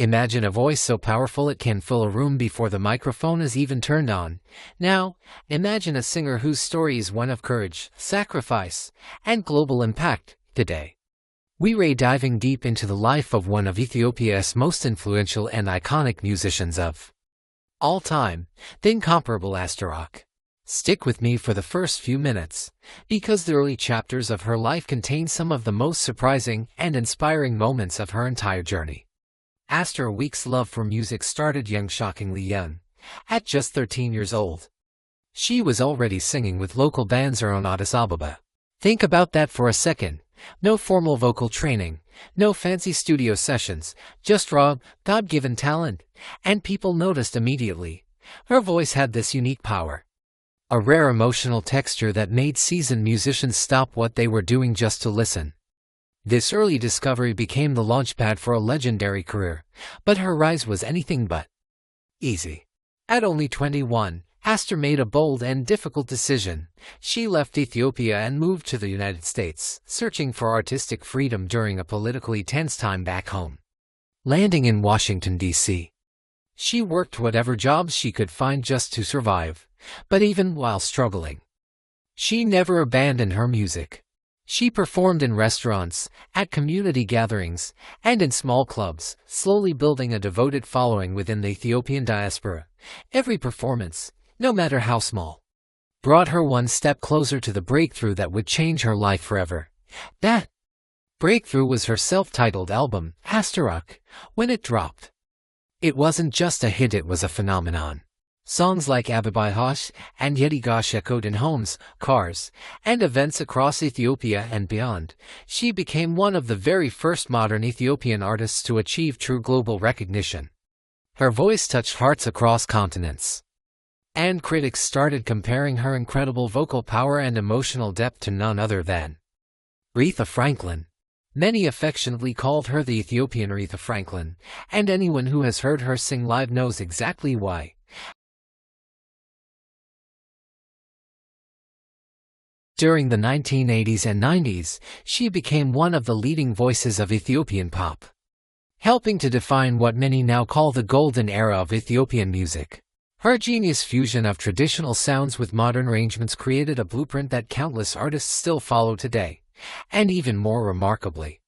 Imagine a voice so powerful it can fill a room before the microphone is even turned on. Now, imagine a singer whose story is one of courage, sacrifice, and global impact. Today, we're diving deep into the life of one of Ethiopia's most influential and iconic musicians of all time, the incomparable Aster Aweke. Stick with me for the first few minutes, because the early chapters of her life contain some of the most surprising and inspiring moments of her entire journey. Aster Aweke's love for music started shockingly young. At just 13 years old, she was already singing with local bands around Addis Ababa. Think about that for a second. No formal vocal training, no fancy studio sessions, just raw, God-given talent, and people noticed immediately. Her voice had this unique power, a rare emotional texture that made seasoned musicians stop what they were doing just to listen. This early discovery became the launchpad for a legendary career, but her rise was anything but easy. At only 21, Aster made a bold and difficult decision. She left Ethiopia and moved to the United States, searching for artistic freedom during a politically tense time back home. Landing in Washington, D.C., she worked whatever jobs she could find just to survive, but even while struggling, she never abandoned her music. She performed in restaurants, at community gatherings, and in small clubs, slowly building a devoted following within the Ethiopian diaspora. Every performance, no matter how small, brought her one step closer to the breakthrough that would change her life forever. That breakthrough was her self-titled album, Aster Aweke. When it dropped, it wasn't just a hit, it was a phenomenon. Songs like Ababai Hosh and Yedigash echoed in homes, cars, and events across Ethiopia and beyond. She became one of the very first modern Ethiopian artists to achieve true global recognition. Her voice touched hearts across continents, and critics started comparing her incredible vocal power and emotional depth to none other than Aretha Franklin. Many affectionately called her the Ethiopian Aretha Franklin, and anyone who has heard her sing live knows exactly why. During the 1980s and 90s, she became one of the leading voices of Ethiopian pop, helping to define what many now call the golden era of Ethiopian music. Her genius fusion of traditional sounds with modern arrangements created a blueprint that countless artists still follow today. And even more remarkably,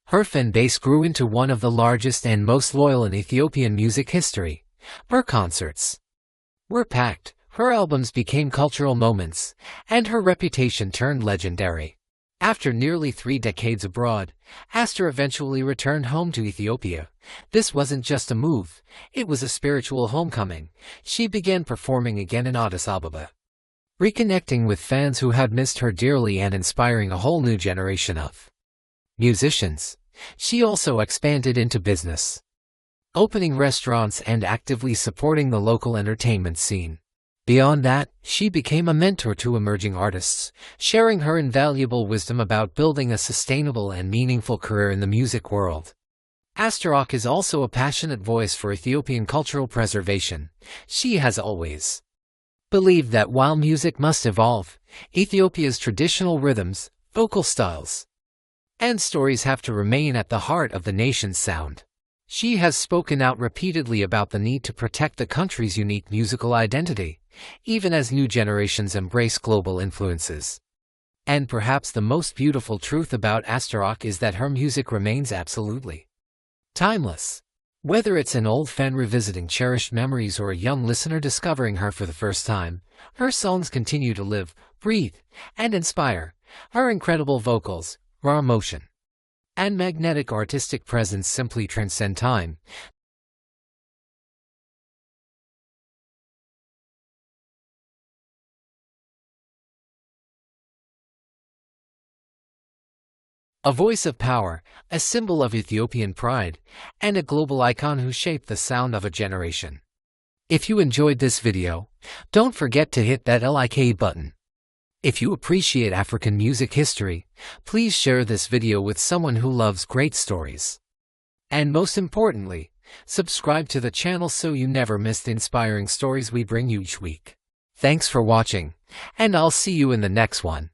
her fan base grew into one of the largest and most loyal in Ethiopian music history. Her concerts were packed, her albums became cultural moments, and her reputation turned legendary. After nearly 3 decades abroad, Aster eventually returned home to Ethiopia. This wasn't just a move, it was a spiritual homecoming. She began performing again in Addis Ababa, reconnecting with fans who had missed her dearly and inspiring a whole new generation of musicians. She also expanded into business, opening restaurants and actively supporting the local entertainment scene. Beyond that, she became a mentor to emerging artists, sharing her invaluable wisdom about building a sustainable and meaningful career in the music world. Aster Aweke is also a passionate voice for Ethiopian cultural preservation. She has always believed that while music must evolve, Ethiopia's traditional rhythms, vocal styles, and stories have to remain at the heart of the nation's sound. She has spoken out repeatedly about the need to protect the country's unique musical identity, even as new generations embrace global influences. And perhaps the most beautiful truth about Aster Aweke is that her music remains absolutely timeless. Whether it's an old fan revisiting cherished memories or a young listener discovering her for the first time, her songs continue to live, breathe, and inspire. Her incredible vocals, raw emotion, and magnetic artistic presence simply transcend time. A voice of power, a symbol of Ethiopian pride, and a global icon who shaped the sound of a generation. If you enjoyed this video, don't forget to hit that like button. If you appreciate African music history, please share this video with someone who loves great stories. And most importantly, subscribe to the channel so you never miss the inspiring stories we bring you each week. Thanks for watching, and I'll see you in the next one.